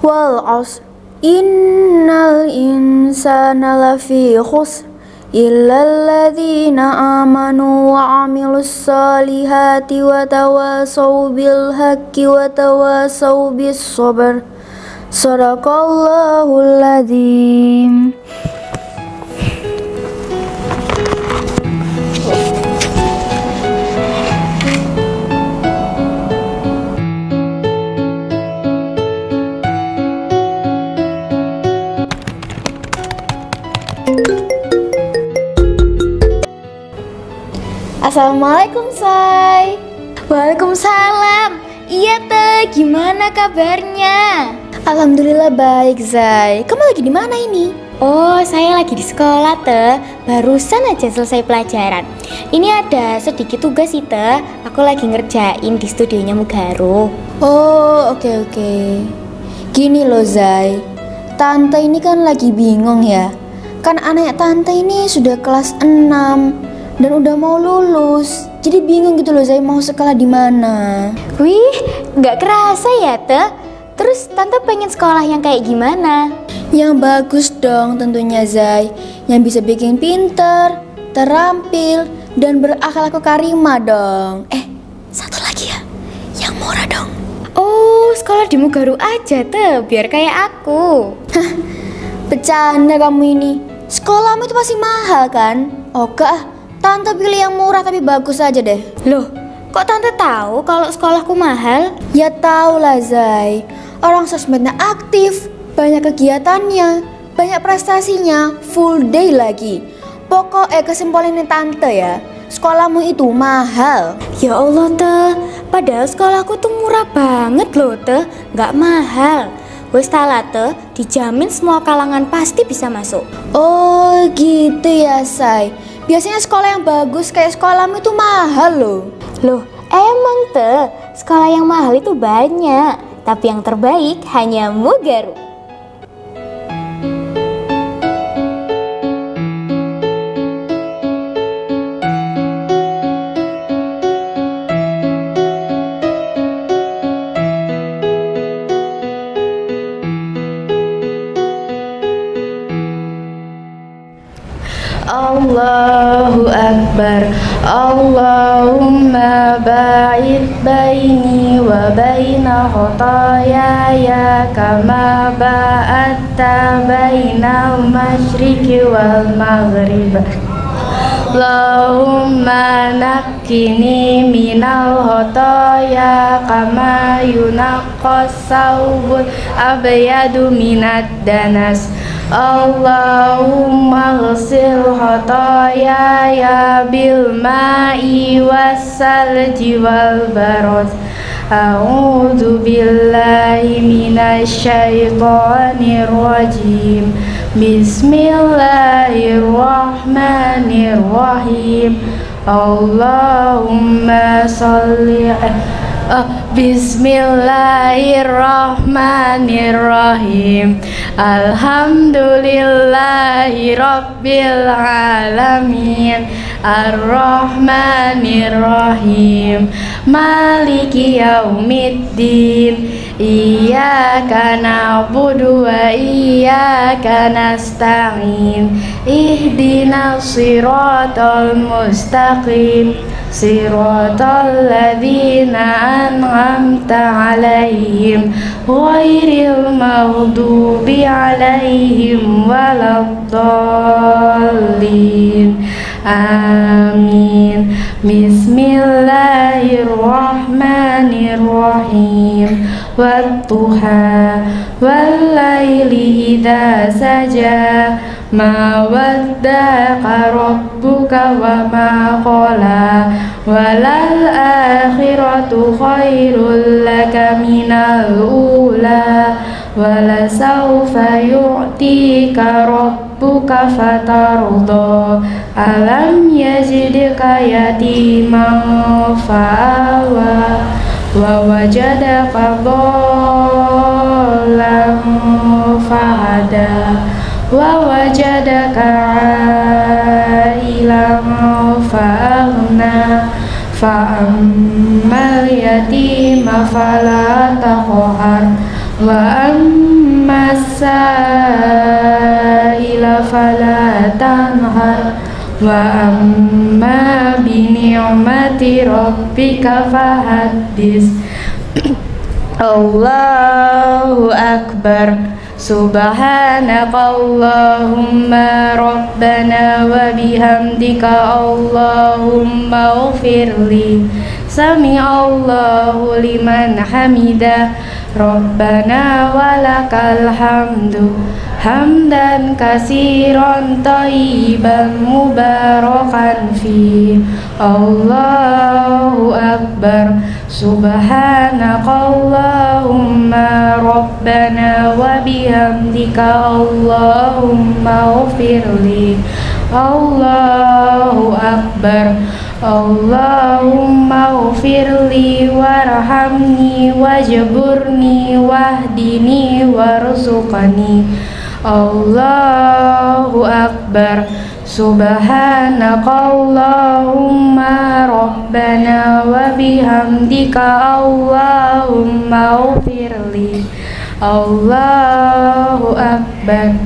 Wal 'ashr innal insana lafi khusr illal ladzina amanu wa 'amilus solihati wa tawasaw bil haqqi wa tawasaw bis sabr. Shadaqallahul adzim. Assalamualaikum, Say. Waalaikumsalam. Iya teh, gimana kabarnya? Alhamdulillah baik, Zai. Kamu lagi di mana ini? Oh, saya lagi di sekolah teh. Barusan aja selesai pelajaran. Ini ada sedikit tugas sih teh. Aku lagi ngerjain di studionya Mugaro. Oh, oke. Gini loh, Zai. Tante ini kan lagi bingung ya. Kan anak tante ini sudah kelas 6 dan udah mau lulus. Jadi bingung gitu loh, Zai, mau sekolah di mana. Wih, nggak kerasa ya teh. Terus tante pengen sekolah yang kayak gimana? Yang bagus dong tentunya, Zai. Yang bisa bikin pinter, terampil, dan berakhlak karimah dong. Satu lagi ya, yang murah dong. Oh, sekolah di Mugaro aja teh, biar kayak aku. Bercanda kamu ini. Sekolahmu itu pasti mahal kan? Oke ah, tante pilih yang murah tapi bagus aja deh. Loh, kok tante tahu kalau sekolahku mahal? Ya tau lah, Zai. Orang sosmednya aktif, banyak kegiatannya, banyak prestasinya, full day lagi. Pokoknya kesimpulannya tante ya, sekolahmu itu mahal. Ya Allah teh, padahal sekolahku tuh murah banget loh teh, nggak mahal. Wes tala teh, dijamin semua kalangan pasti bisa masuk. Oh gitu ya, Say. Biasanya sekolah yang bagus kayak sekolahmu itu mahal loh. Loh, emang teh, sekolah yang mahal itu banyak, tapi yang terbaik hanya Mugaro. Allahu Akbar. Allahumma ba'id baini wa baina khotoyaya kama ba'adta bainal masyriqi wal maghrib. Allahumma naqqini minal khotoya kama yunaqqas sawbul abyadu minad danas. Allahumma ghsil khotoyaya bil ma'i wassalji wal barad. A'udzu billahi minasyaitonir rajim. Bismillahirrahmanirrahim. Allahumma sholli Bismillahirrahmanirrahim. Alhamdulillahi rabbil alamin. Ar-Rahmanir-Rahim. Maliki yaumiddin. Iyyaka na'budu wa iyyaka nasta'in. Ihdinas siratal mustaqim. Siratal ladzina an'amta 'alaihim ghairil maghdubi 'alaihim waladdallin. Amin. Bismillahirrahmanirrahim. Wadduha wallaili idza saja. Ma wadda'aka rabbuka wa ma qala. Walal akhiratu khairul laka minal ula. Wala sawfa yu'tika rabbuka fatarda. Alam yajidka yatiman fa'awa. Wa wajadaka dhallan fahada. Wa wajadaka 'ailan fa'aghna. Fa'ammal yatima fala taqhar. Wa amma sa'ila fala tanhar wa amma bi ni'mati rabbika fahaddis. Allahu akbar. Subhanakallahumma rabbana wa bihamdika Allahumma ghfirli. Sami'allahu liman hamidah. Rabbana walakal hamdu hamdan katsiran thayyiban mubarakan fi. Allahu akbar. Subhanakallahumma rabbana wa bihamdika Allahumma ghfirli. Allahu akbar. Allahumma ghfirli warhamni wajburni wahdini warzuqni. Allahu akbar. Subhanakallahumma rabbana wa bihamdika Allahumma ghfirli. Allahu akbar.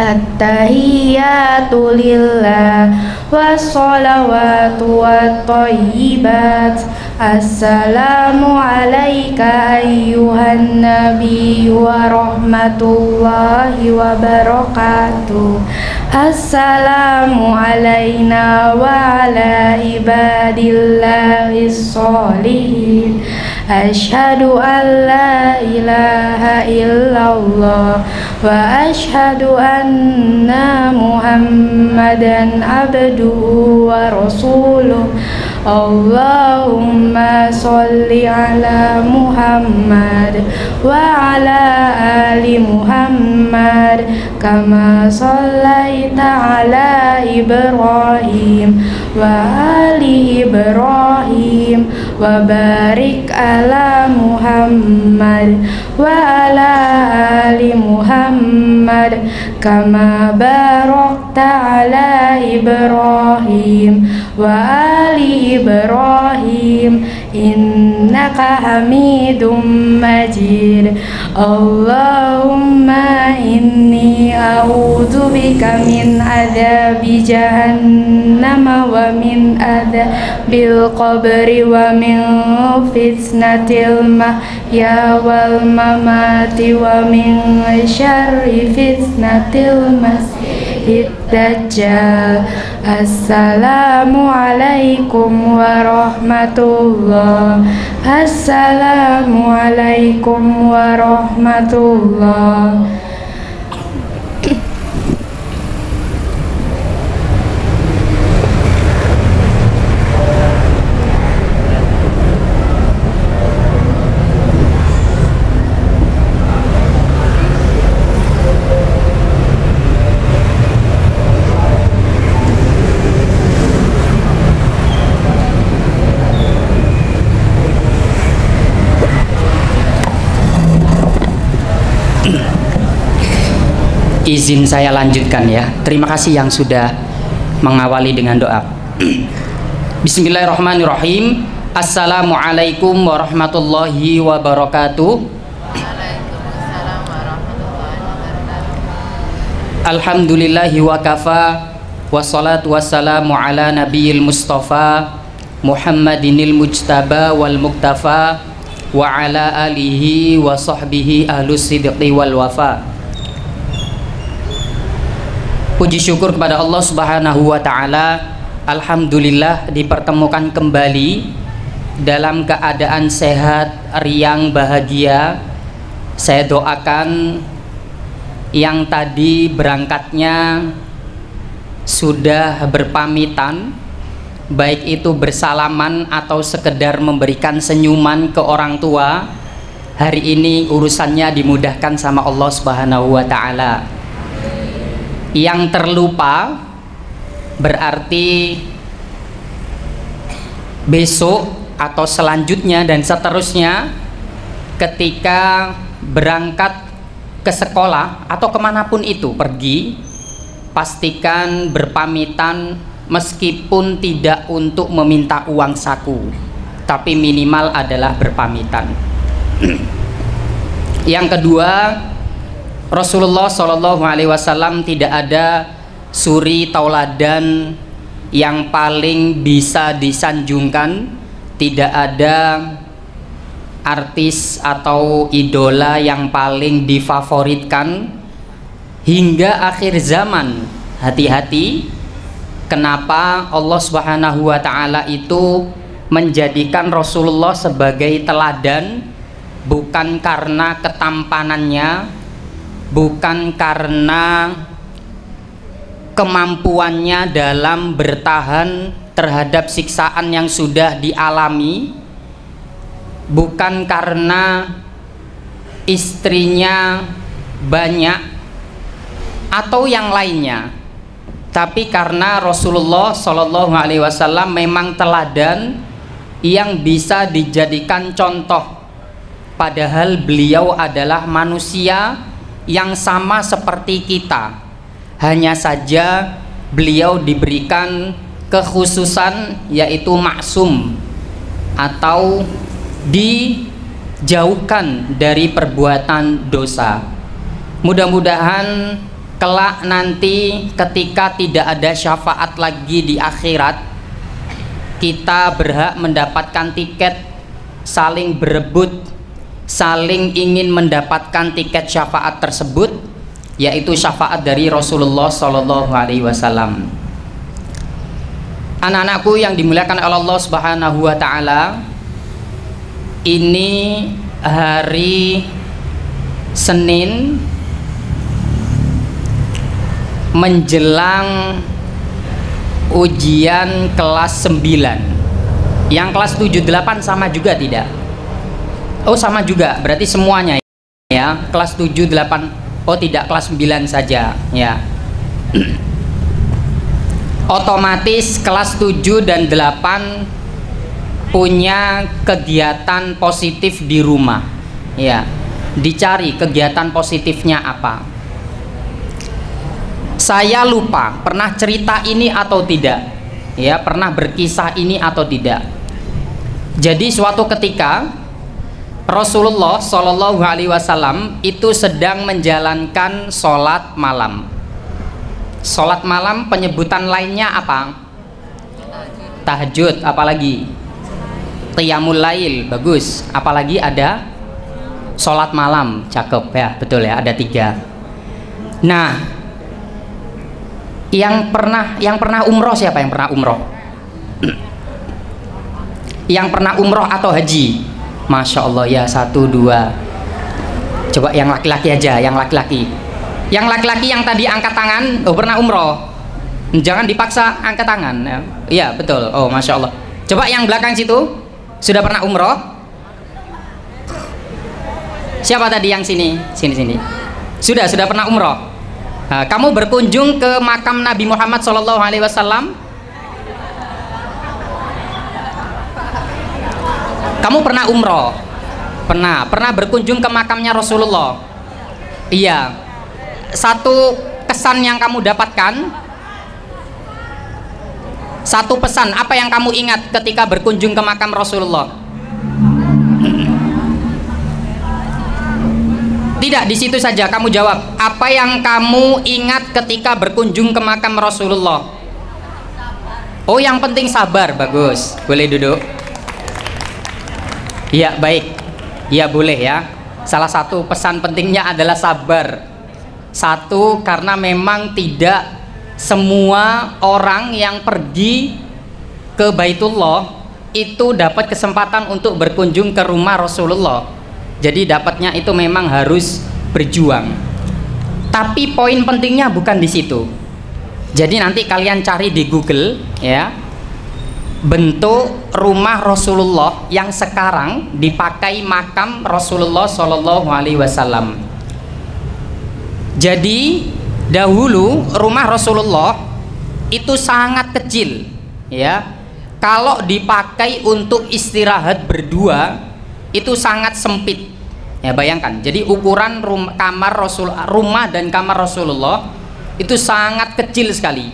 At-tahiyyatu lillah wassalawatu wattayyibat. Assalamu alayka ayyuhan nabiyyu wa rahmatullahi wa barakatuh. Assalamu alayna wa ala ibadillahis sholihin. Asyhadu an la ilaha illallah wa asyhadu anna Muhammadan abduhu wa rasuluh. Allahumma sholli ala Muhammad wa ala ali Muhammad kama shallaita ala Ibrahim wa ali Ibrahim wa barik ala Muhammad wa ala ali Muhammad kama barakta ala Ibrahim wa ali Ibrahim innaka Hamidum Majid. Allahumma inni a'udzubika min adzabi jahannam wa min adzabil qabri wa min fitnatil mahya wal mamati wa min syarri fitnatil masiihid dajjal. Assalamu alaikum warahmatullah. Assalamu alaikum warahmatullah. Izin saya lanjutkan ya. Terima kasih yang sudah mengawali dengan doa. Bismillahirrahmanirrahim. Assalamualaikum warahmatullahi wabarakatuh. Alhamdulillahi wa kafa. Wassalatu wassalamu ala nabiyil mustafa Muhammadinil mujtaba wal muktafa wa ala alihi wa sahbihi ahlus sidqi wal wafa. Puji syukur kepada Allah Subhanahu wa taala. Alhamdulillah dipertemukan kembali dalam keadaan sehat, riang, bahagia. Saya doakan yang tadi berangkatnya sudah berpamitan, baik itu bersalaman atau sekedar memberikan senyuman ke orang tua, hari ini urusannya dimudahkan sama Allah Subhanahu wa taala. Yang terlupa berarti besok atau selanjutnya dan seterusnya ketika berangkat ke sekolah atau kemanapun itu pergi, pastikan berpamitan meskipun tidak untuk meminta uang saku, tapi minimal adalah berpamitan. Yang kedua, Rasulullah Shallallahu Alaihi Wasallam tidak ada suri tauladan yang paling bisa disanjungkan, tidak ada artis atau idola yang paling difavoritkan hingga akhir zaman. Hati-hati, kenapa Allah Subhanahu wa Ta'ala itu menjadikan Rasulullah sebagai teladan, bukan karena ketampanannya, bukan karena kemampuannya dalam bertahan terhadap siksaan yang sudah dialami, bukan karena istrinya banyak atau yang lainnya, tapi karena Rasulullah Shallallahu Alaihi Wasallam memang teladan yang bisa dijadikan contoh, padahal beliau adalah manusia yang sama seperti kita, hanya saja beliau diberikan kekhususan yaitu maksum atau dijauhkan dari perbuatan dosa. Mudah-mudahan kelak nanti ketika tidak ada syafaat lagi di akhirat, kita berhak mendapatkan tiket, saling berebut, saling ingin mendapatkan tiket syafaat tersebut, yaitu syafaat dari Rasulullah Shallallahu Alaihi Wasallam. Anak-anakku yang dimuliakan oleh Allah Subhanahu wa Ta'ala, ini hari Senin menjelang ujian kelas 9. Yang kelas 7 8 sama juga tidak? Oh, sama juga. Berarti semuanya ya. Kelas 7 8. Oh, tidak, kelas 9 saja ya. Otomatis kelas 7 dan 8 punya kegiatan positif di rumah. Ya. Dicari kegiatan positifnya apa? Saya lupa pernah cerita ini atau tidak, ya, pernah berkisah ini atau tidak. Jadi suatu ketika Rasulullah Shallallahu Alaihi Wasallam itu sedang menjalankan sholat malam. Sholat malam penyebutan lainnya apa? Tahajud, apalagi? Qiyamul lail, bagus. Apalagi ada sholat malam, cakep ya, betul ya, ada 3. Nah, yang pernah umroh siapa yang pernah umroh? Yang pernah umroh atau haji? Masya Allah ya, 1 2. Coba yang laki-laki aja, yang laki-laki. Yang laki-laki yang tadi angkat tangan, oh pernah umroh. Jangan dipaksa angkat tangan. Iya betul. Oh Masya Allah. Coba yang belakang situ, sudah pernah umroh? Siapa tadi yang sini? Sini. Sudah pernah umroh. Nah, kamu berkunjung ke makam Nabi Muhammad SAW? Kamu pernah umroh? Pernah berkunjung ke makamnya Rasulullah? Iya. Satu kesan yang kamu dapatkan? Satu pesan, apa yang kamu ingat ketika berkunjung ke makam Rasulullah? Tidak, di situ saja kamu jawab. Apa yang kamu ingat ketika berkunjung ke makam Rasulullah? Oh, yang penting sabar, bagus. Boleh duduk? Ya, baik. Ya, boleh ya. Salah satu pesan pentingnya adalah sabar. Satu, karena memang tidak semua orang yang pergi ke Baitullah itu dapat kesempatan untuk berkunjung ke rumah Rasulullah. Jadi dapatnya itu memang harus berjuang. Tapi poin pentingnya bukan di situ. Jadi nanti kalian cari di Google ya, bentuk rumah Rasulullah yang sekarang dipakai makam Rasulullah Shallallahu Alaihi Wasallam. Jadi dahulu rumah Rasulullah itu sangat kecil ya. Kalau dipakai untuk istirahat berdua itu sangat sempit ya, bayangkan. Jadi ukuran rumah dan kamar Rasulullah itu sangat kecil sekali.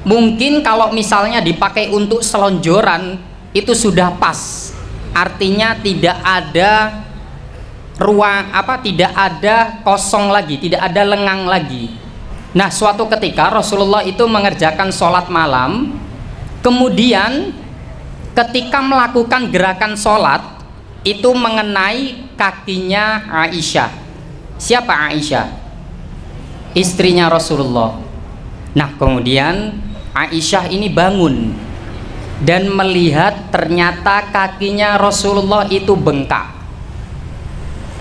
Mungkin kalau misalnya dipakai untuk selonjoran itu sudah pas, artinya tidak ada ruang tidak ada kosong lagi, tidak ada lengang lagi. Nah, suatu ketika Rasulullah itu mengerjakan sholat malam, kemudian ketika melakukan gerakan sholat itu mengenai kakinya Aisyah. Siapa Aisyah? Istrinya Rasulullah. Nah, kemudian Aisyah ini bangun dan melihat ternyata kakinya Rasulullah itu bengkak.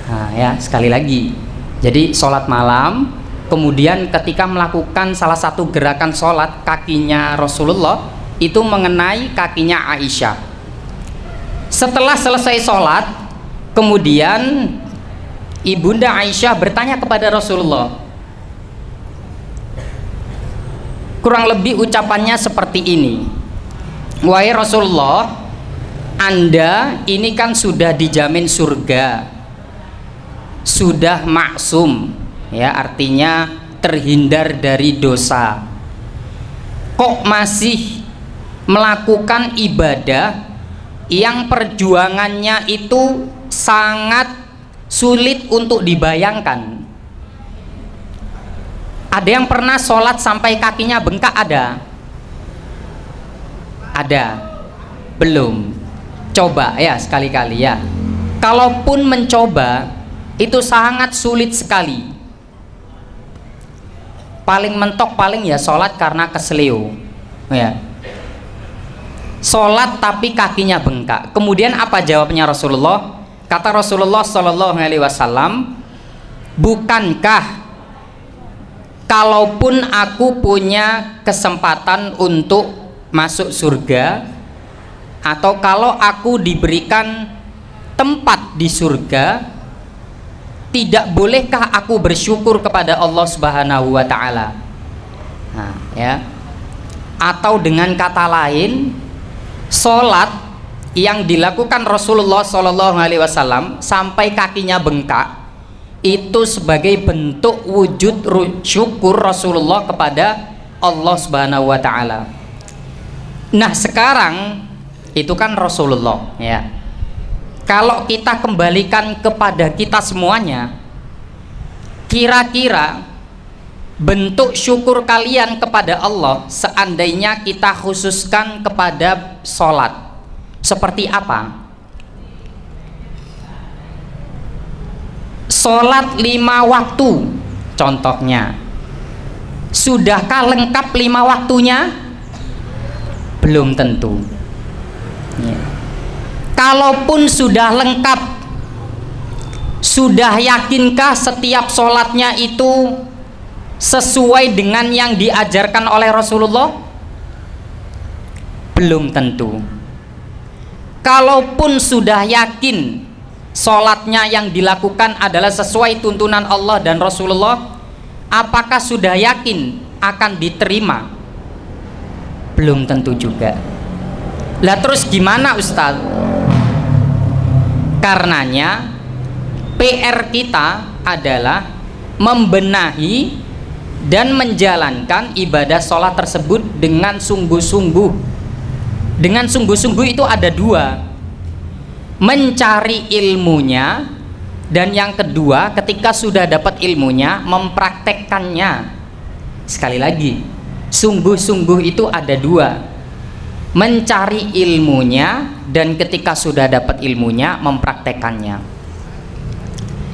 Nah ya, sekali lagi, jadi sholat malam, kemudian ketika melakukan salah satu gerakan sholat, kakinya Rasulullah itu mengenai kakinya Aisyah. Setelah selesai sholat, kemudian ibunda Aisyah bertanya kepada Rasulullah, kurang lebih ucapannya seperti ini, wahai Rasulullah, Anda ini kan sudah dijamin surga, sudah maksum, ya, artinya terhindar dari dosa, kok masih melakukan ibadah yang perjuangannya itu sangat sulit untuk dibayangkan? Ada yang pernah sholat sampai kakinya bengkak? Ada? Belum? Coba ya sekali-kali ya. Kalaupun mencoba, itu sangat sulit sekali. Paling mentok paling ya sholat karena keseleo, ya. Sholat tapi kakinya bengkak. Kemudian apa jawabnya Rasulullah? Kata Rasulullah Shallallahu Alaihi Wasallam, bukankah kalaupun aku punya kesempatan untuk masuk surga, atau kalau aku diberikan tempat di surga, tidak bolehkah aku bersyukur kepada Allah Subhanahu wa Ta'ala? Nah, ya. Atau dengan kata lain, sholat yang dilakukan Rasulullah Shallallahu Alaihi Wasallam sampai kakinya bengkak itu sebagai bentuk wujud syukur Rasulullah kepada Allah Subhanahu wa Ta'ala. Nah, sekarang itu kan Rasulullah, ya. Kalau kita kembalikan kepada kita semuanya, kira-kira bentuk syukur kalian kepada Allah seandainya kita khususkan kepada sholat, seperti apa? Sholat 5 waktu contohnya, sudahkah lengkap 5 waktunya? Belum tentu, ya. Kalaupun sudah lengkap, sudah yakinkah setiap sholatnya itu sesuai dengan yang diajarkan oleh Rasulullah? Belum tentu. Kalaupun sudah yakin sholatnya yang dilakukan adalah sesuai tuntunan Allah dan Rasulullah, apakah sudah yakin akan diterima? Belum tentu juga. Lah terus gimana Ustadz? Karenanya PR kita adalah membenahi dan menjalankan ibadah sholat tersebut dengan sungguh-sungguh. Dengan sungguh-sungguh itu ada 2, mencari ilmunya, dan yang kedua ketika sudah dapat ilmunya mempraktekkannya. Sekali lagi, sungguh-sungguh itu ada 2, mencari ilmunya dan ketika sudah dapat ilmunya mempraktekannya.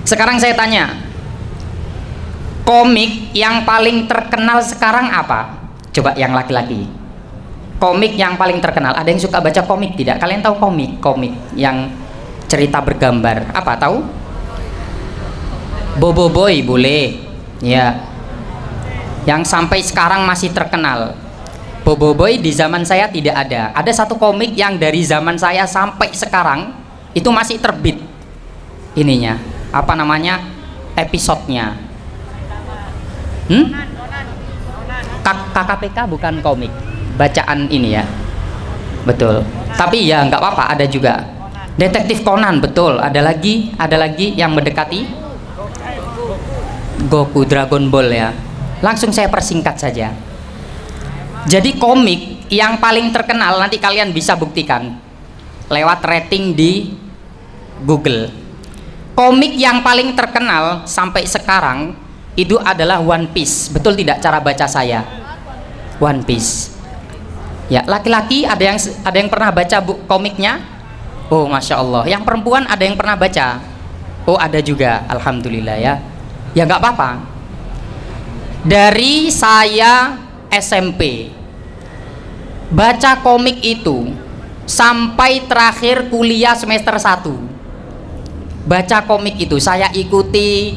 Sekarang saya tanya, komik yang paling terkenal sekarang apa? Coba yang laki-laki, komik yang paling terkenal. Ada yang suka baca komik tidak? Kalian tahu komik yang cerita bergambar apa? Tahu? Bobo Boy boleh, ya. Yang sampai sekarang masih terkenal. Bobo Boy di zaman saya tidak ada. Ada satu komik yang dari zaman saya sampai sekarang itu masih terbit ininya, apa namanya, episodenya. KKPK bukan komik, bacaan ini ya. Betul. Tapi ya nggak apa-apa, ada juga. Detektif Conan, betul. Ada lagi yang mendekati Goku, Dragon Ball ya. Langsung saya persingkat saja. Jadi komik yang paling terkenal, nanti kalian bisa buktikan lewat rating di Google. Komik yang paling terkenal sampai sekarang itu adalah One Piece. Betul tidak cara baca saya? One Piece. Ya, laki-laki ada yang pernah baca komiknya? Oh, masya Allah. Yang perempuan ada yang pernah baca? Oh, ada juga. Alhamdulillah ya. Ya nggak apa-apa. Dari saya SMP baca komik itu sampai terakhir kuliah semester 1. Baca komik itu saya ikuti,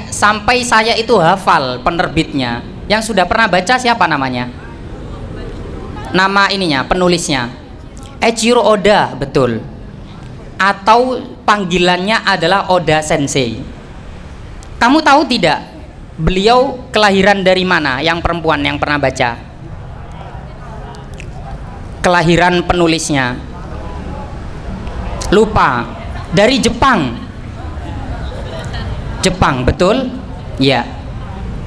sampai saya itu hafal penerbitnya. Yang sudah pernah baca siapa namanya? Nama ininya, penulisnya Eiichiro Oda, betul. Atau panggilannya adalah Oda Sensei. Kamu tahu tidak beliau kelahiran dari mana? Yang perempuan yang pernah baca kelahiran penulisnya, lupa. Dari Jepang. Jepang, betul? Ya.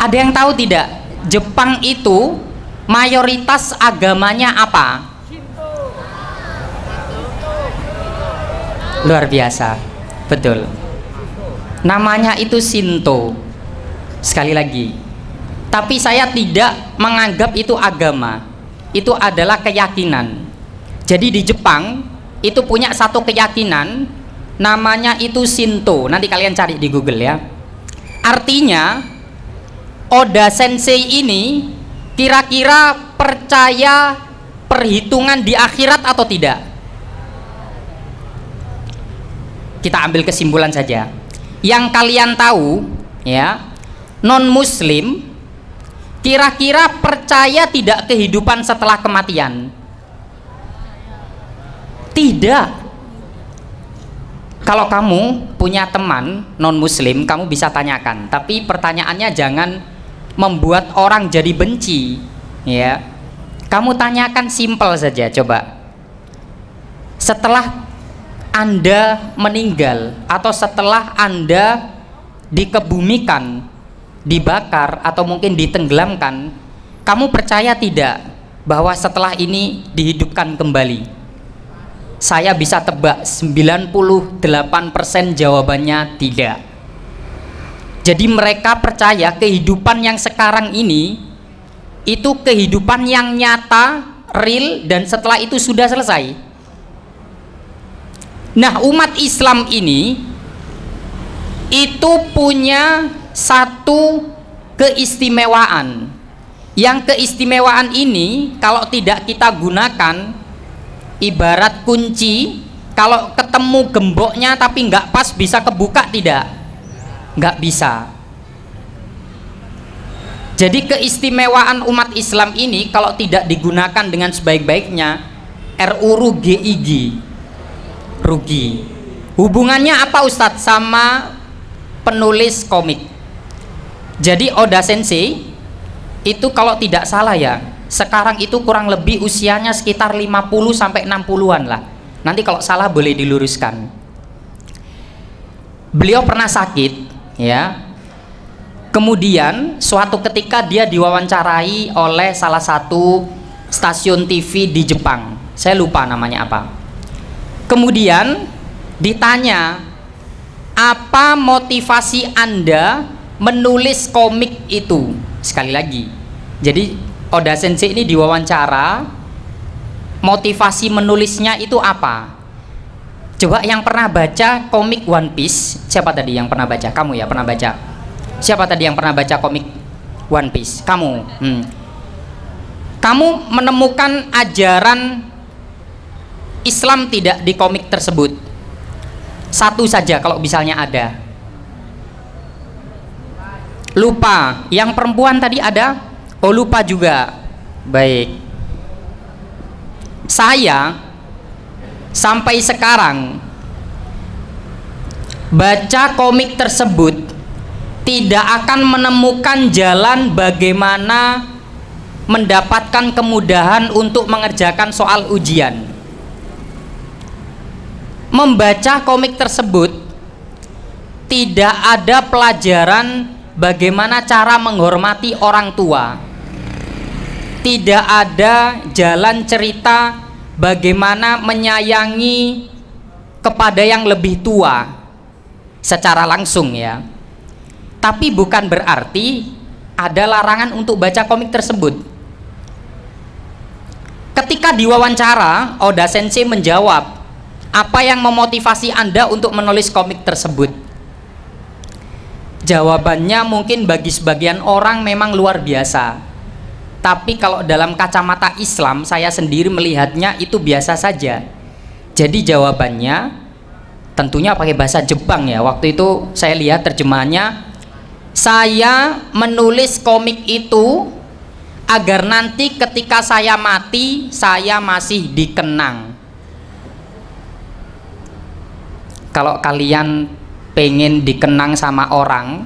Ada yang tahu tidak Jepang itu mayoritas agamanya apa? Luar biasa, betul. Namanya itu Shinto. Sekali lagi, tapi saya tidak menganggap itu agama. Itu adalah keyakinan. Jadi di Jepang itu punya satu keyakinan, namanya itu Shinto. Nanti kalian cari di Google ya. Artinya Oda Sensei ini kira-kira percaya perhitungan di akhirat atau tidak? Kita ambil kesimpulan saja. Yang kalian tahu ya, non muslim kira-kira percaya tidak kehidupan setelah kematian? Tidak. Kalau kamu punya teman non muslim, kamu bisa tanyakan, tapi pertanyaannya jangan membuat orang jadi benci ya. Kamu tanyakan simpel saja, coba. Setelah Anda meninggal atau setelah Anda dikebumikan, dibakar atau mungkin ditenggelamkan, kamu percaya tidak bahwa setelah ini dihidupkan kembali? Saya bisa tebak 98% jawabannya tidak. Jadi mereka percaya kehidupan yang sekarang ini itu kehidupan yang nyata, real, dan setelah itu sudah selesai. Nah, umat Islam ini itu punya satu keistimewaan. Yang keistimewaan ini kalau tidak kita gunakan, ibarat kunci, kalau ketemu gemboknya tapi nggak pas bisa kebuka tidak? Nggak bisa. Jadi keistimewaan umat Islam ini kalau tidak digunakan dengan sebaik-baiknya, RUGIG, rugi. Hubungannya apa Ustadz sama penulis komik? Jadi Oda Sensei itu kalau tidak salah ya, sekarang itu kurang lebih usianya sekitar 50 sampai 60-an lah. Nanti kalau salah boleh diluruskan. Beliau pernah sakit ya. Kemudian suatu ketika dia diwawancarai oleh salah satu stasiun TV di Jepang. Saya lupa namanya apa. Kemudian ditanya, apa motivasi Anda menulis komik itu? Sekali lagi, jadi Oda Sensei ini diwawancara, motivasi menulisnya itu apa? Coba yang pernah baca komik One Piece, siapa tadi yang pernah baca? Kamu ya pernah baca? Siapa tadi yang pernah baca komik One Piece? Kamu. Kamu menemukan ajaran Islam tidak di komik tersebut? Satu saja kalau misalnya ada. Lupa. Yang perempuan tadi ada? Oh, lupa juga. Baik. Saya sampai sekarang baca komik tersebut tidak akan menemukan jalan bagaimana mendapatkan kemudahan untuk mengerjakan soal ujian. Membaca komik tersebut tidak ada pelajaran bagaimana cara menghormati orang tua. Tidak ada jalan cerita bagaimana menyayangi kepada yang lebih tua. secara langsung ya. Tapi bukan berarti ada larangan untuk baca komik tersebut. Ketika diwawancara, Oda Sensei menjawab, apa yang memotivasi Anda untuk menulis komik tersebut? Jawabannya mungkin bagi sebagian orang memang luar biasa. Tapi kalau dalam kacamata Islam, saya sendiri melihatnya itu biasa saja. Jadi jawabannya tentunya pakai bahasa Jepang ya. Waktu itu saya lihat terjemahannya, saya menulis komik itu agar nanti ketika saya mati, saya masih dikenang. Kalau kalian pengen dikenang sama orang,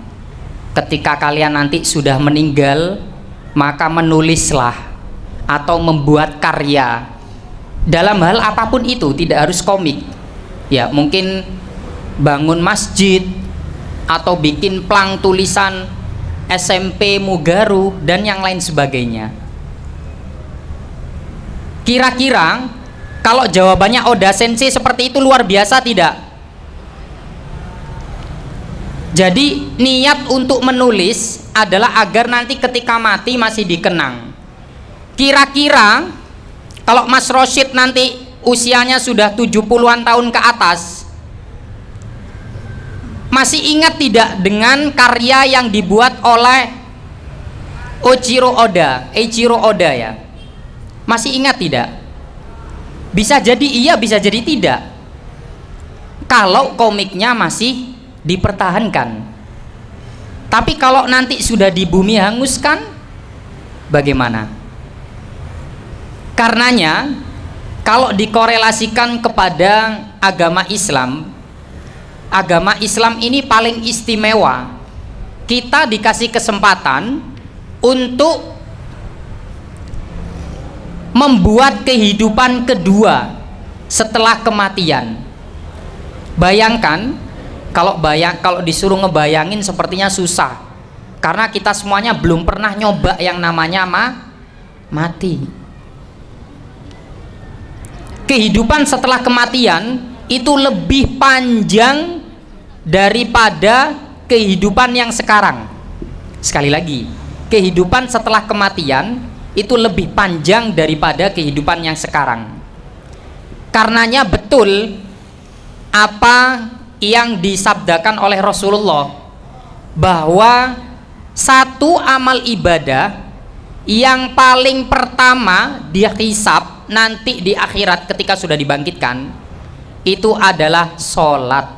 ketika kalian nanti sudah meninggal, maka menulislah atau membuat karya dalam hal apapun itu, tidak harus komik ya, mungkin bangun masjid atau bikin plang tulisan SMP Mugaru dan yang lain sebagainya. Kira-kira kalau jawabannya Oda Sensei seperti itu luar biasa tidak? Jadi niat untuk menulis adalah agar nanti ketika mati masih dikenang. Kira-kira kalau Mas Rosyid nanti usianya sudah 70-an tahun ke atas, masih ingat tidak dengan karya yang dibuat oleh Eiichiro Oda ya? Masih ingat tidak? Bisa jadi iya, bisa jadi tidak. Kalau komiknya masih dipertahankan. Tapi kalau nanti sudah di bumi hanguskan, bagaimana? Karenanya kalau dikorelasikan kepada agama Islam ini paling istimewa. Kita dikasih kesempatan untuk membuat kehidupan kedua setelah kematian. Bayangkan kalau disuruh ngebayangin sepertinya susah, karena kita semuanya belum pernah nyoba yang namanya mati. Kehidupan setelah kematian itu lebih panjang daripada kehidupan yang sekarang. Sekali lagi, kehidupan setelah kematian itu lebih panjang daripada kehidupan yang sekarang. Karenanya betul apa yang disabdakan oleh Rasulullah, bahwa satu amal ibadah yang paling pertama dihisab nanti di akhirat ketika sudah dibangkitkan itu adalah sholat.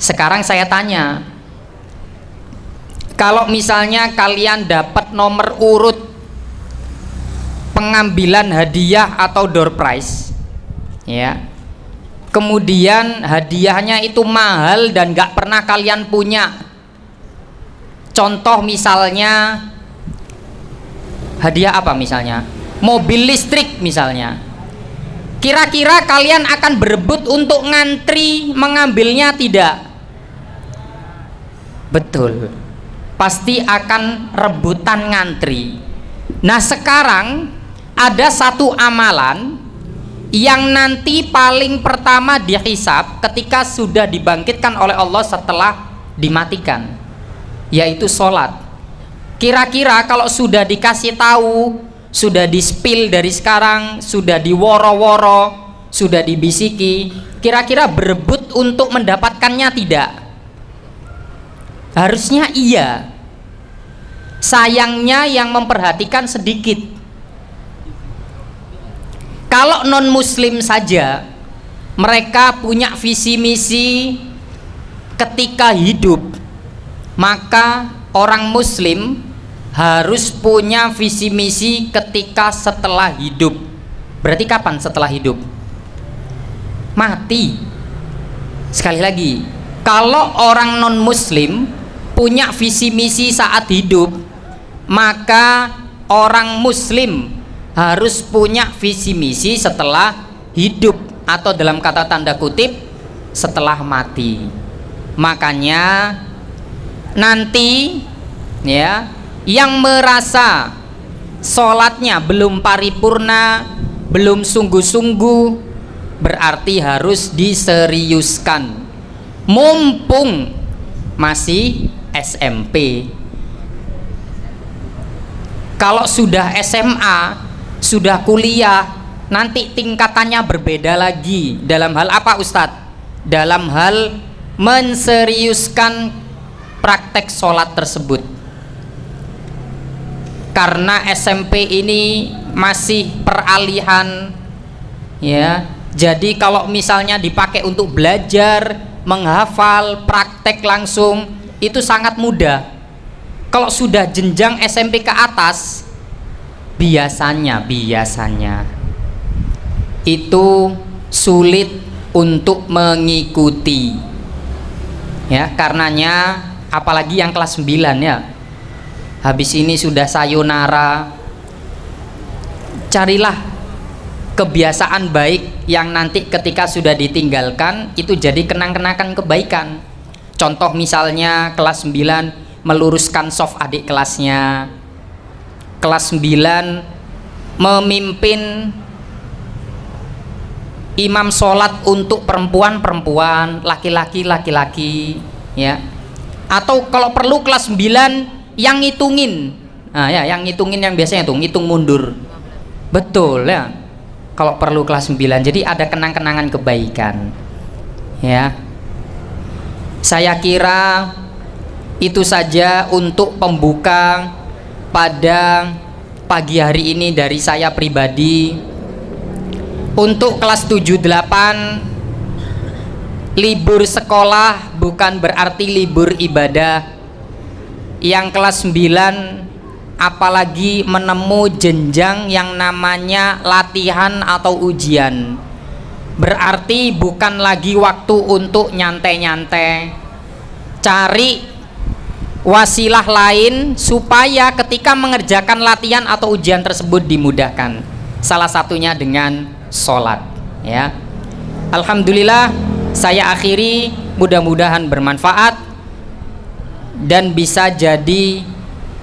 Sekarang saya tanya, kalau misalnya kalian dapat nomor urut pengambilan hadiah atau door prize ya, kemudian hadiahnya itu mahal dan gak pernah kalian punya, contoh misalnya hadiah apa, misalnya mobil listrik misalnya, kira-kira kalian akan berebut untuk ngantri mengambilnya tidak? Betul, pasti akan rebutan ngantri. Nah sekarang ada satu amalan yang nanti paling pertama dihisab ketika sudah dibangkitkan oleh Allah setelah dimatikan, yaitu sholat. Kira-kira kalau sudah dikasih tahu, sudah di-spill dari sekarang, sudah diworo-woro, sudah dibisiki, kira-kira berebut untuk mendapatkannya tidak? Harusnya iya. Sayangnya yang memperhatikan sedikit. Kalau non muslim saja mereka punya visi misi ketika hidup, maka orang muslim harus punya visi misi ketika setelah hidup. Berarti kapan setelah hidup? Mati. Sekali lagi, kalau orang non muslim punya visi misi saat hidup, maka orang muslim harus punya visi misi setelah hidup, atau dalam kata tanda kutip setelah mati. Makanya nanti ya, yang merasa sholatnya belum paripurna, belum sungguh-sungguh, berarti harus diseriuskan mumpung masih SMP. Kalau sudah SMA, sudah kuliah, nanti tingkatannya berbeda lagi. Dalam hal apa Ustadz? Dalam hal menseriuskan praktek sholat tersebut. Karena SMP ini masih peralihan, ya. Jadi kalau misalnya dipakai untuk belajar, menghafal, praktek langsung, itu sangat mudah. Kalau sudah jenjang SMP ke atas, biasanya itu sulit untuk mengikuti, ya. Karenanya apalagi yang kelas 9 ya, habis ini sudah sayonara, carilah kebiasaan baik yang nanti ketika sudah ditinggalkan itu jadi kenang-kenangan kebaikan. Contoh misalnya kelas 9 meluruskan soft adik kelasnya, kelas 9 memimpin imam sholat untuk perempuan, laki-laki, ya. Atau kalau perlu kelas 9 yang ngitungin, nah, ya, yang ngitungin yang biasanya tuh ngitung mundur, betul ya. Kalau perlu kelas 9, jadi ada kenang-kenangan kebaikan, ya. Saya kira itu saja untuk pembuka pada pagi hari ini dari saya pribadi. Untuk kelas 7-8 libur sekolah bukan berarti libur ibadah. Yang kelas 9 apalagi menemu jenjang yang namanya latihan atau ujian, berarti bukan lagi waktu untuk nyantai-nyantai. Cari wasilah lain supaya ketika mengerjakan latihan atau ujian tersebut dimudahkan. Salah satunya dengan sholat, ya. Alhamdulillah, saya akhiri, mudah-mudahan bermanfaat dan bisa jadi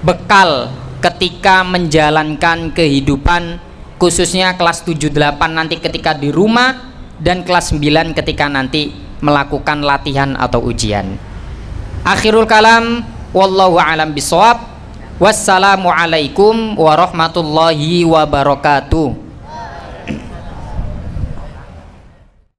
bekal ketika menjalankan kehidupan, khususnya kelas 7-8 nanti ketika di rumah, dan kelas 9 ketika nanti melakukan latihan atau ujian. Akhirul kalam, wallahu a'lam bishawab. Wassalamualaikum warahmatullahi wabarakatuh.